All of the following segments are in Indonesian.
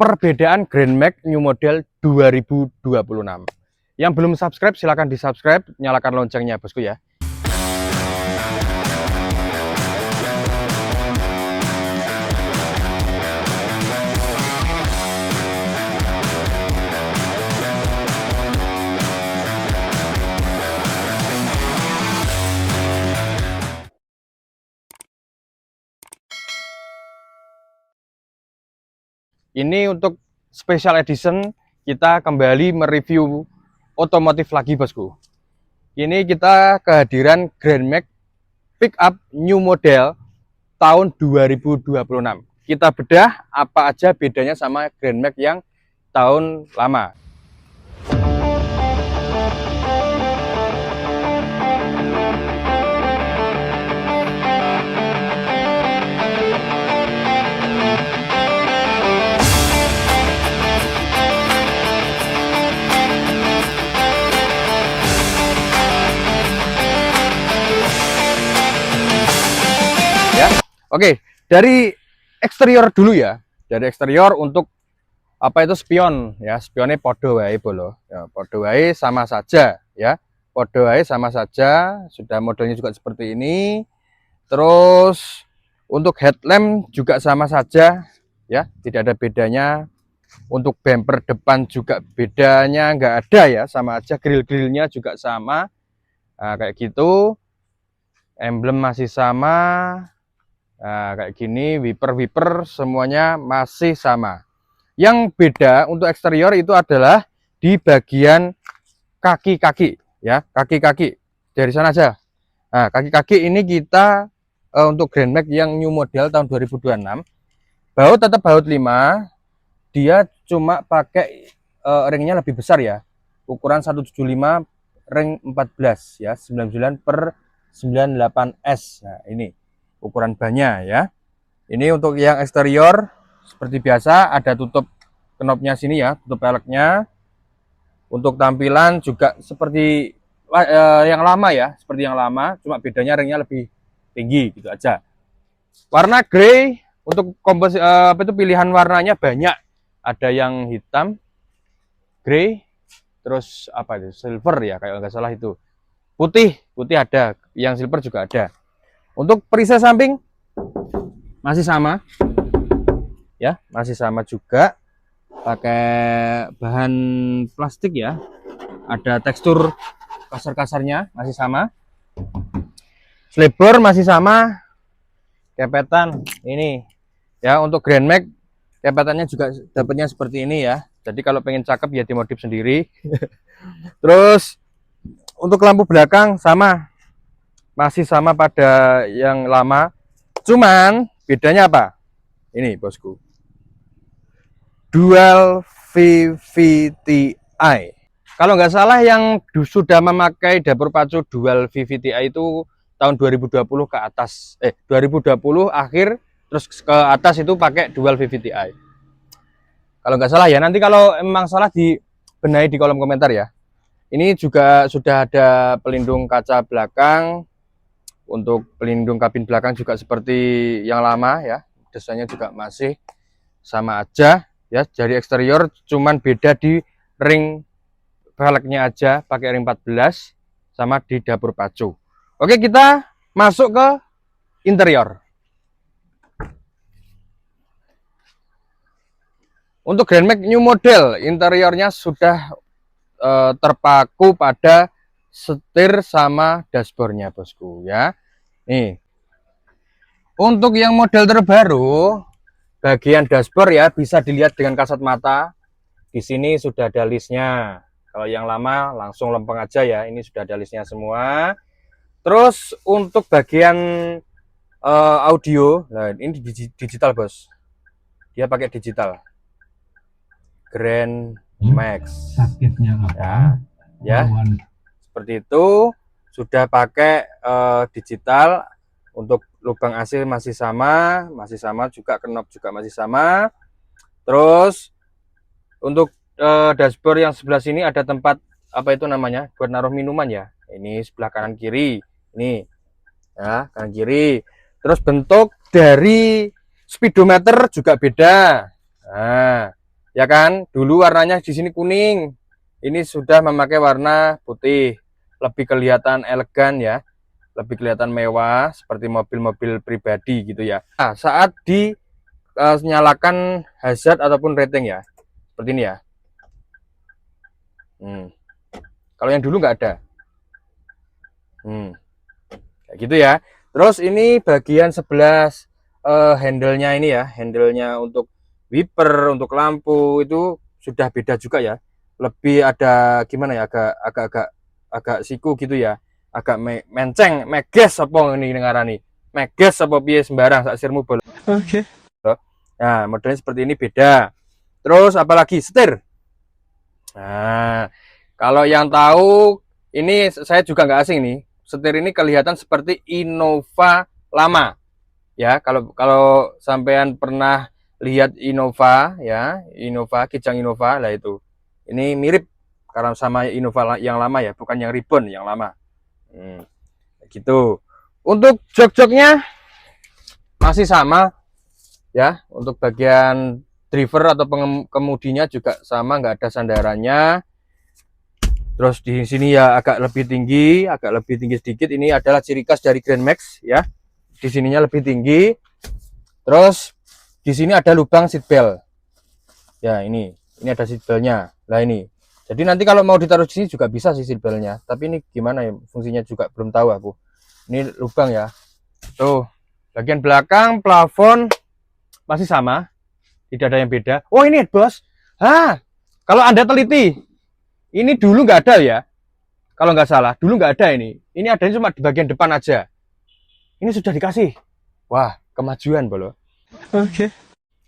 perbedaan Grand Max New Model 2026. Yang belum subscribe silahkan di subscribe, nyalakan loncengnya bosku ya. Ini untuk special edition kita kembali mereview otomotif lagi bosku. Ini kita kehadiran Grand Max Pickup New Model tahun 2026. Kita bedah apa aja bedanya sama Grand Max yang tahun lama. Oke, dari eksterior dulu ya. Dari eksterior untuk apa itu spion ya, spionnya podo wae bolo. Ya, podo wae sama saja ya. Podo wae sama saja, sudah modelnya juga seperti ini. Terus untuk headlamp juga sama saja ya, tidak ada bedanya. Untuk bumper depan juga bedanya nggak ada ya, sama aja. Grill-grillnya juga sama. Nah, kayak gitu. Emblem masih sama. Nah, kayak gini, wiper semuanya masih sama. Yang beda untuk eksterior itu adalah di bagian kaki-kaki ya, kaki-kaki. Dari sana aja. Nah, kaki-kaki ini kita untuk Grand Max yang new model tahun 2026. Baut tetap baut 5. Dia cuma pakai ringnya lebih besar ya. Ukuran 175 ring 14 ya, 99 per 98S. Nah, ini ukuran bannya ya. Ini untuk yang eksterior seperti biasa ada tutup knopnya sini ya, tutup peleknya. Untuk tampilan juga seperti yang lama ya, seperti yang lama, cuma bedanya ringnya lebih tinggi gitu aja. Warna grey untuk komposi apa itu pilihan warnanya banyak. Ada yang hitam, grey, terus apa itu silver ya kayak nggak salah itu. Putih ada, yang silver juga ada. Untuk perisai samping masih sama ya, masih sama juga pakai bahan plastik ya, ada tekstur kasar-kasarnya masih sama. Slipper masih sama, kepetan ini ya. Untuk Grand Max kepetannya juga dapatnya seperti ini ya, jadi kalau pengen cakep ya dimodif sendiri. Terus untuk lampu belakang sama, masih sama pada yang lama, cuman bedanya apa? Ini bosku, dual VVTi. Kalau nggak salah yang sudah memakai dapur pacu dual VVTi itu tahun 2020 ke atas, 2020 akhir terus ke atas itu pakai dual VVTi. Kalau nggak salah ya, nanti kalau emang salah dibenahi di kolom komentar ya. Ini juga sudah ada pelindung kaca belakang. Untuk pelindung kabin belakang juga seperti yang lama ya, desainnya juga masih sama aja ya. Dari eksterior cuman beda di ring velgnya aja, pakai ring 14 sama di dapur pacu. Oke, kita masuk ke interior. Untuk Grand Max New Model, interiornya sudah terpaku pada setir sama dashboardnya bosku ya. Nih, untuk yang model terbaru, bagian dashboard ya bisa dilihat dengan kasat mata. Di sini sudah ada listnya. Kalau yang lama langsung lempeng aja ya, ini sudah ada listnya semua. Terus untuk bagian audio, nah ini digital bos, dia pakai digital Grand Max ya, seperti itu. Sudah pakai digital. Untuk lubang AC masih sama juga, knob juga masih sama. Terus untuk dashboard yang sebelah sini ada tempat apa itu namanya buat naruh minuman ya. Ini sebelah kanan kiri, ini ya, kanan kiri. Terus bentuk dari speedometer juga beda. Nah, Ya kan? Dulu warnanya di sini kuning. Ini sudah memakai warna putih. Lebih kelihatan elegan ya. Lebih kelihatan mewah seperti mobil-mobil pribadi gitu ya. Nah, saat nyalakan hazard ataupun rating ya. Seperti ini ya. Kalau yang dulu nggak ada. Kayak gitu ya. Terus ini bagian 11 handle-nya ini ya. Handle-nya untuk wiper, untuk lampu itu sudah beda juga ya. Lebih ada gimana ya, agak siku gitu ya. Agak menceng, meges apa ini ngarani. Meges apa piye sembarang sak sirmu bol. Oke. Nah, modelnya seperti ini beda. Terus apalagi setir. Nah, kalau yang tahu ini saya juga nggak asing nih. Setir ini kelihatan seperti Innova lama. Ya, kalau sampean pernah lihat Innova ya, Innova, Kijang Innova lah itu. Ini mirip karena sama Innova yang lama ya, bukan yang ribbon, yang lama. Gitu. Untuk jok-joknya masih sama ya, untuk bagian driver atau kemudinya juga sama, nggak ada sandarannya. Terus di sini ya agak lebih tinggi sedikit. Ini adalah ciri khas dari Grand Max ya. Di sininya lebih tinggi. Terus di sini ada lubang seatbelt. Ya ini ada seatbeltnya. Nah ini. Jadi nanti kalau mau ditaruh di sini juga bisa sih seatbeltnya. Tapi ini gimana ya fungsinya juga belum tahu aku. Ini lubang ya. Tuh. Bagian belakang plafon masih sama. Tidak ada yang beda. Oh ini bos. Kalau Anda teliti, ini dulu nggak ada ya. Kalau nggak salah, dulu nggak ada ini. Ini adanya cuma di bagian depan aja. Ini sudah dikasih. Wah, kemajuan bolo. Oke.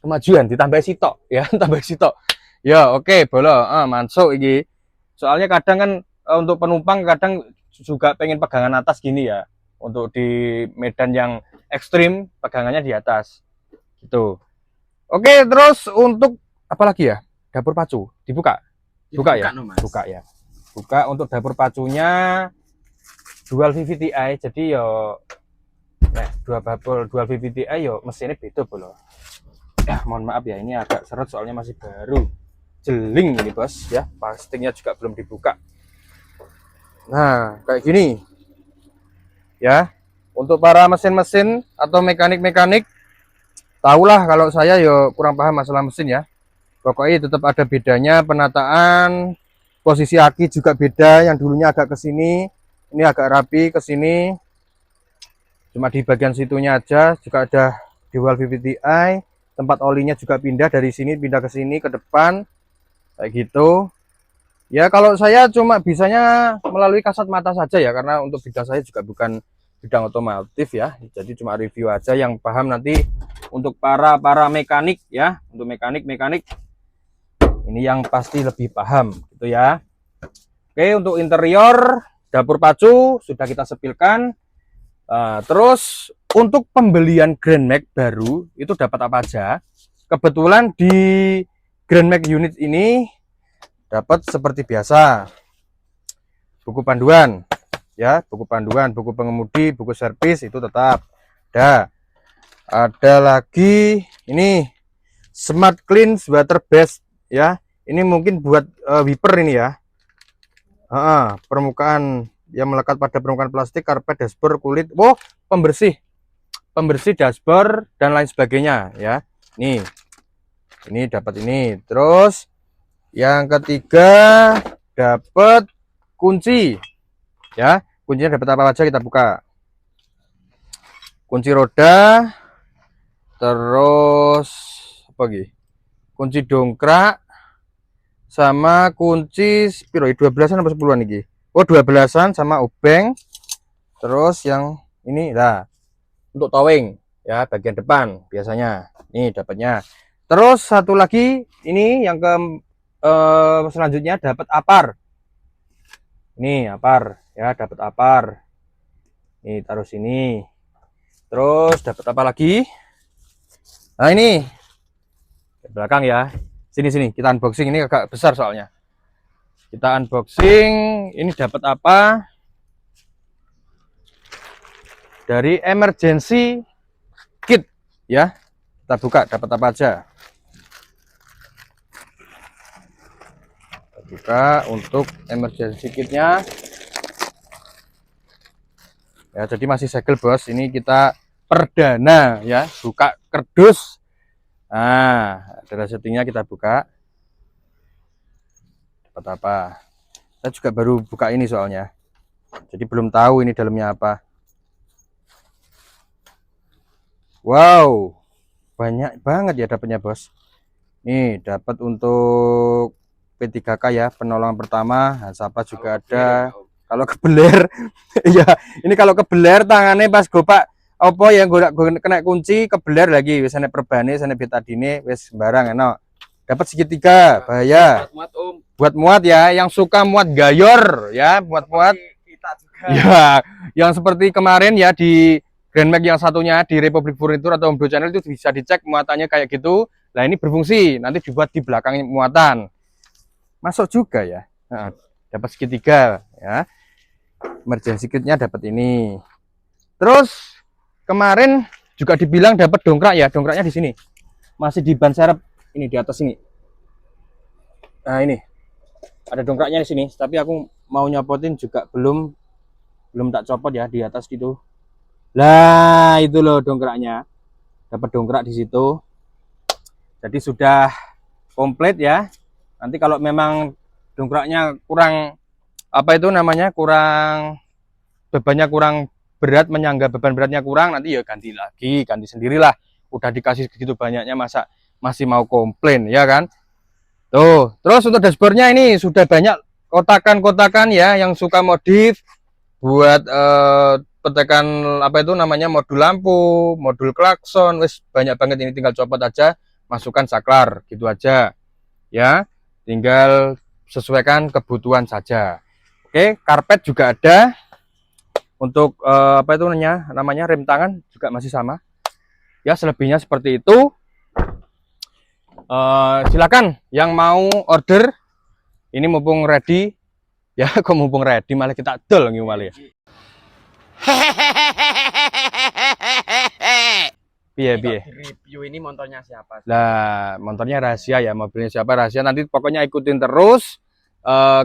Kemajuan ditambah sitok ya, tambah sitok. Ya, oke, bolo. Masuk ini. Soalnya kadang kan untuk penumpang kadang juga pengen pegangan atas gini ya. Untuk di medan yang ekstrim, pegangannya di atas. Gitu. Oke, terus untuk apa lagi ya? Dapur pacu dibuka. Buka ya? Buka ya. Buka untuk dapur pacunya dual VVTi. Jadi yo dual VVTi yo mesinnya beda bolo. Ya, mohon maaf ya, ini agak seret soalnya masih baru. Jeling ini, Bos ya. Plastiknya juga belum dibuka. Nah, kayak gini. Ya. Untuk para mesin-mesin atau mekanik-mekanik, tahulah kalau saya yo kurang paham masalah mesin ya. Pokoknya tetap ada bedanya penataan, posisi aki juga beda, yang dulunya agak ke sini, ini agak rapi ke sini. Cuma di bagian situnya aja juga ada dual VVTi, tempat olinya juga pindah dari sini pindah ke sini ke depan. Kayak gitu. Ya kalau saya cuma bisanya melalui kasat mata saja ya, karena untuk bidang saya juga bukan bidang otomotif ya. Jadi cuma review aja, yang paham nanti untuk para mekanik ya, untuk mekanik ini yang pasti lebih paham gitu ya. Oke, untuk interior dapur pacu sudah kita sepilkan. Terus untuk pembelian Grand Max baru itu dapat apa aja? Kebetulan di Grand Max unit ini dapat seperti biasa buku panduan ya, buku panduan, buku pengemudi, buku servis itu tetap ada. Ada lagi ini Smart Clean Water Base ya, ini mungkin buat wiper ini ya. Permukaan yang melekat pada permukaan plastik, karpet, dashboard, kulit, pembersih dashboard dan lain sebagainya ya. Ini dapat ini. Terus yang ketiga dapat kunci ya. Kuncinya dapat apa aja kita buka. Kunci roda, terus apa lagi? Kunci dongkrak, sama kunci spiro 12-an apa 10-an iki. 12-an sama obeng. Terus yang ini lah untuk towing ya, bagian depan biasanya. Nih dapatnya. Terus satu lagi ini yang selanjutnya dapat apar. Ini apar ya, dapat apar. Nih taruh sini. Terus dapat apa lagi? Nah ini di belakang ya. Sini kita unboxing, ini agak besar soalnya. Kita unboxing, ini dapat apa? Dari emergency kit ya. Kita buka dapat apa aja. buka untuk emergency kitnya ya. Jadi masih segel bos, ini kita perdana ya buka kerdus. Nah, ada settingnya, kita buka. Dapat apa? Saya juga baru buka ini soalnya, jadi belum tahu ini dalamnya apa. Wow, banyak banget ya dapatnya bos. Nih dapat untuk P3K ya, penolongan pertama. Sapa juga ada. Kalau kebeler ya, ini kalau kebeler tangannya pas gopak apa yang gue kena kunci kebeler lagi, biasanya perbane sana betadine wes sembarang enak. Dapat segitiga bahaya buat muat ya, yang suka muat gayor ya, muat ya, yang seperti kemarin ya di Grand Max yang satunya di Republik Furniture atau Ombro Channel, itu bisa dicek muatannya kayak gitu. Nah ini berfungsi, nanti dibuat di belakang muatan, masuk juga ya. Nah, dapat segitiga ya, emergency kitnya dapat ini. Terus kemarin juga dibilang dapat dongkrak ya, dongkraknya di sini masih di ban serep ini, di atas ini. Nah ini ada dongkraknya di sini, tapi aku mau nyopotin juga belum tak copot ya, di atas gitu. Lah itu loh dongkraknya, dapat dongkrak di situ. Jadi sudah komplit ya. Nanti kalau memang dongkraknya kurang apa itu namanya, kurang bebannya kurang berat, menyangga beban beratnya kurang, nanti ya ganti lagi, ganti sendirilah. Udah dikasih segitu banyaknya masa masih mau komplain ya kan. Tuh, terus untuk dashboardnya ini sudah banyak kotakan-kotakan ya, yang suka modif buat petekan apa itu namanya, modul lampu, modul klakson, wis banyak banget. Ini tinggal copot aja, masukkan saklar gitu aja ya, tinggal sesuaikan kebutuhan saja. Oke, karpet juga ada untuk apa itu namanya rem tangan juga masih sama ya, selebihnya seperti itu. Silakan yang mau order ini mumpung ready ya. Kok mumpung ready malah kita dol malah ya. Piye review ini motornya siapa? Lah, motornya rahasia ya, mobilnya siapa rahasia. Nanti pokoknya ikutin terus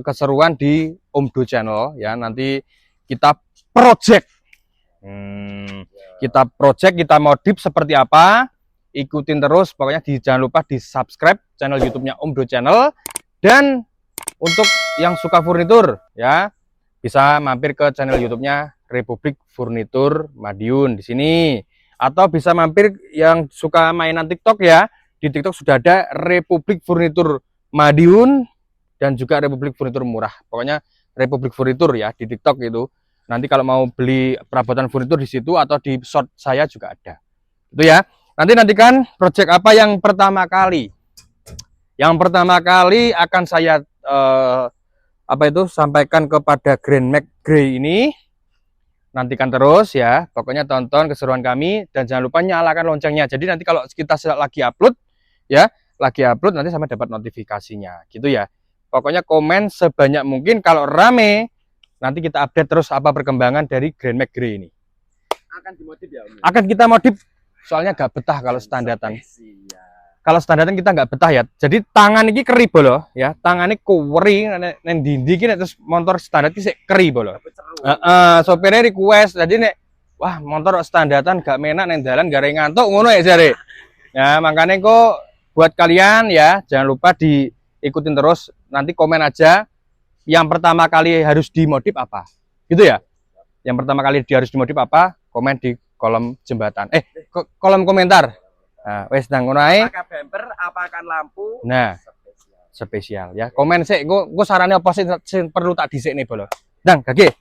keseruan di Omdo Channel ya. Nanti kita project, kita modif seperti apa, ikutin terus pokoknya. Jangan lupa di subscribe channel YouTube-nya Omdo Channel. Dan untuk yang suka furnitur ya, bisa mampir ke channel YouTube-nya Republik Furniture Madiun di sini. Atau bisa mampir yang suka mainan TikTok ya, di TikTok sudah ada Republik Furniture Madiun dan juga Republik Furniture Murah. Pokoknya Republik Furniture ya di TikTok itu. Nanti kalau mau beli perabotan furnitur di situ atau di short saya juga ada. Itu ya. Nanti nantikan project apa yang pertama kali. Yang pertama kali akan saya apa itu sampaikan kepada Grand Max Grey ini. Nantikan terus ya, pokoknya tonton keseruan kami dan jangan lupa nyalakan loncengnya. Jadi nanti kalau kita lagi upload ya, nanti sama dapat notifikasinya gitu ya. Pokoknya komen sebanyak mungkin, kalau rame nanti kita update terus apa perkembangan dari Grand Max Grey ini. Akan dimodif ya Om? Akan kita modif, soalnya gak betah kalau standaran. Kalau standaran kita nggak betah ya. Jadi tangan ini keri bolo ya, tangannya keri neng dindi ini, terus motor standar ini keri bolo. Sopirnya request, jadi nek wah motor standaran gak menak neng jalan gak ngantuk ngono ya jare. Ya makanya kok buat kalian ya, jangan lupa diikutin terus. Nanti komen aja yang pertama kali harus dimodif apa, gitu ya. Yang pertama kali harus dimodif apa, komen di kolom jembatan, kolom komentar. Nah, wes nang ngono ae. Apakah bumper, apakah lampu? Nah, spesial ya. Komen sih, gue sarannya apa sih perlu tak disekne bolo. Nang, gage.